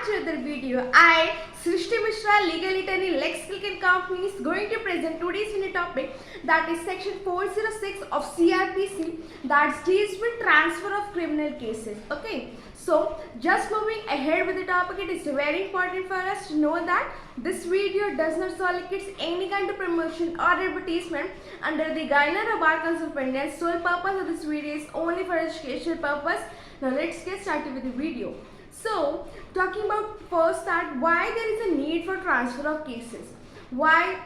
to another video. I, Srishti Mishra, legal attorney, Lexical Company, is going to present today's new topic, that is section 406 of CRPC, that deals with transfer of criminal cases. Okay, so just moving ahead with the topic, it is very important for us to know that this video does not solicit any kind of promotion or advertisement under the guideline of Bar Council of India. Sole purpose of this video is only for educational purpose. Now let's get started with the video. So, talking about first that why there is a need for transfer of cases. Why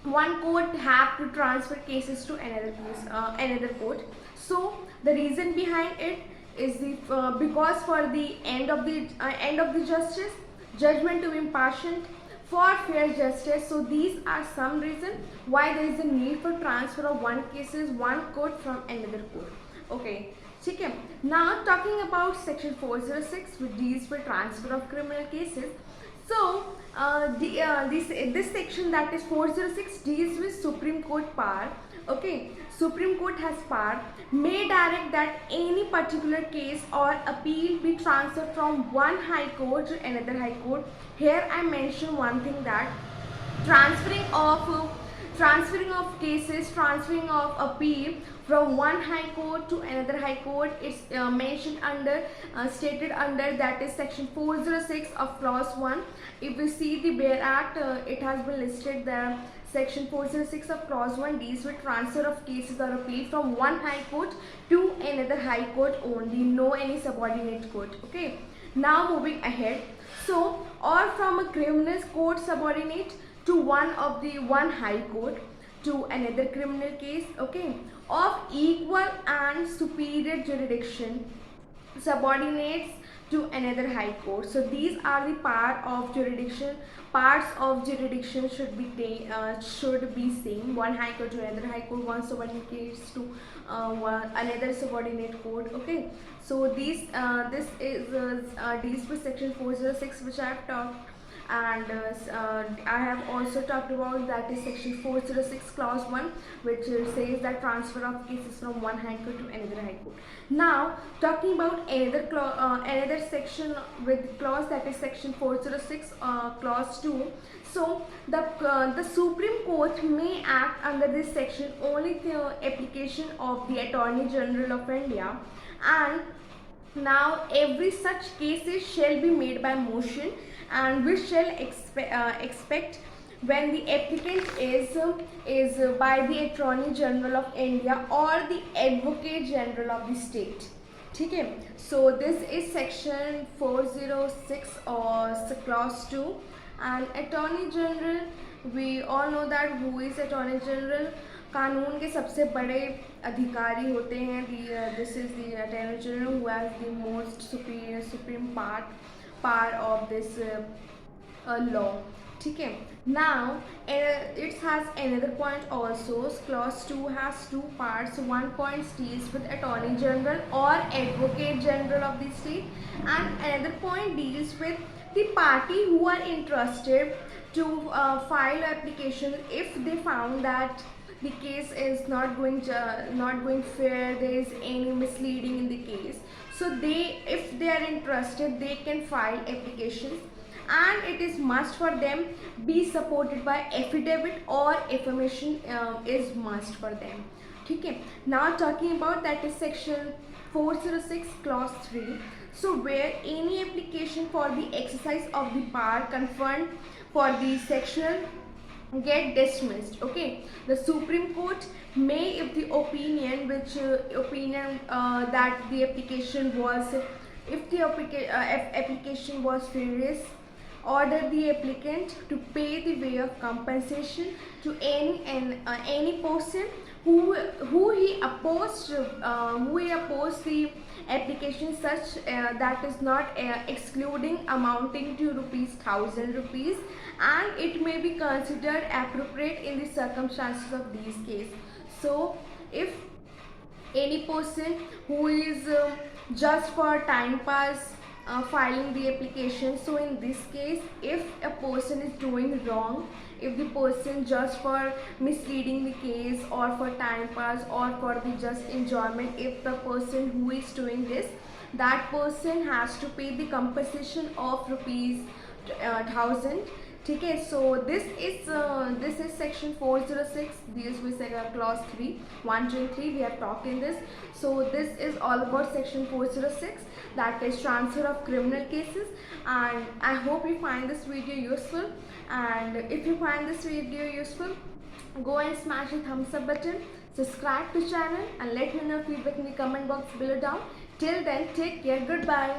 one court have to transfer cases to another court. So the reason behind it is the because for the end of the justice, judgment to be impartial, for fair justice. So these are some reason why there is a need for transfer of one court from another court. Okay. ठीक है. Now talking about section 406 which deals with transfer of criminal cases. So this section, that is 406, deals with Supreme Court power. Okay, Supreme Court has power, may direct that any particular case or appeal be transferred from one high court to another high court. Here I mention one thing, that transferring of cases, transferring of appeal from one high court to another high court is mentioned under, stated under, that is section 406 of clause 1. If we see the Bail Act, it has been listed there. Section 406 of clause 1 deals with transfer of cases or appeal from one high court to another high court only, no any subordinate court. Okay, now moving ahead. So, or from a criminal court subordinate to one high court to another criminal case, okay, of equal and superior jurisdiction, subordinates to another high court. So these are the parts of jurisdiction should be same. One high court to another high court, one subordinate case to another subordinate court. Okay, so this deals with section 406 which I have talked, and I have also talked about, that is section 406 clause 1 which says that transfer of cases from one high court to another high court. Now talking about another section with clause, that is section 406 clause 2. So the Supreme Court may act under this section only the application of the Attorney General of India, and now every such cases shall be made by motion, and we shall expect when the applicant is by the Attorney General of India or the Advocate General of the state. ठीक है. So this is section 406 or clause 2, and Attorney General, we all know that who is Attorney General. कानून के सबसे बड़े अधिकारी होते हैं. This is the Attorney General who has the most supreme part of this law. ठीक है. Now it has another point also. Clause 2 has two parts. One point deals with Attorney General or Advocate General of the state, and another point deals with the party who are interested to file application if they found that the case is not going fair, there is any misleading in the case. So if they are interested, they can file applications, and it is must for them be supported by affidavit or affirmation is must for them. ठीक है. Now talking about, that is section 406 clause 3. So where any application for the exercise of the power conferred for the sectional get dismissed. Okay, the Supreme Court may, if the opinion that the application was, if the application was frivolous, order the applicant to pay the way of compensation to any person who he opposed the application, such that is not excluding amounting to ₹1,000, and it may be considered appropriate in the circumstances of these cases. So if any person who is just for time pass filing the application, so in this case, if a person is doing wrong, if the person just for misleading the case or for time pass or for the just enjoyment, if the person who is doing this that person has to pay the compensation of rupees 1000. ठीक है, so this is section 406 deals with clause 3, 1, 2 and 3 we have talked in this. So this is all about section 406, that is transfer of criminal cases. And I hope you find this video useful, and if you find this video useful, go and smash the thumbs up button, subscribe to channel and let me know feedback in the comment box below down. Till then, take care, goodbye.